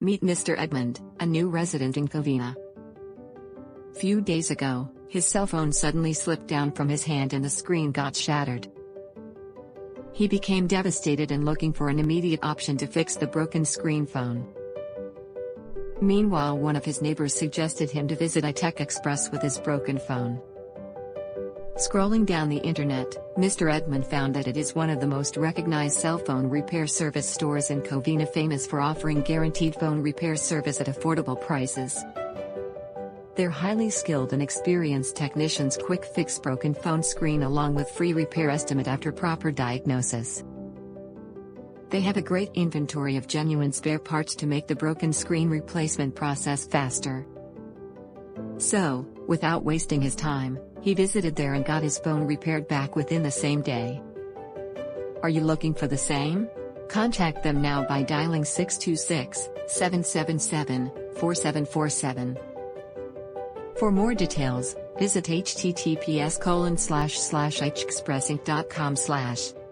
Meet Mr. Edmond, a new resident in Covina. Few days ago, his cell phone suddenly slipped down from his hand and the screen got shattered. He became devastated and looking for an immediate option to fix the broken screen phone. Meanwhile, one of his neighbors suggested him to visit iTech Xpress with his broken phone. Scrolling down the internet, Mr. Edmond found that it is one of the most recognized cell phone repair service stores in Covina, famous for offering guaranteed phone repair service at affordable prices. Their highly skilled and experienced technicians quick fix broken phone screen along with free repair estimate after proper diagnosis. They have a great inventory of genuine spare parts to make the broken screen replacement process faster. So, without wasting his time, he visited there and got his phone repaired back within the same day. Are you looking for the same? Contact them now by dialing 626-777-4747. For more details, visit https://ichexpressinc.com/.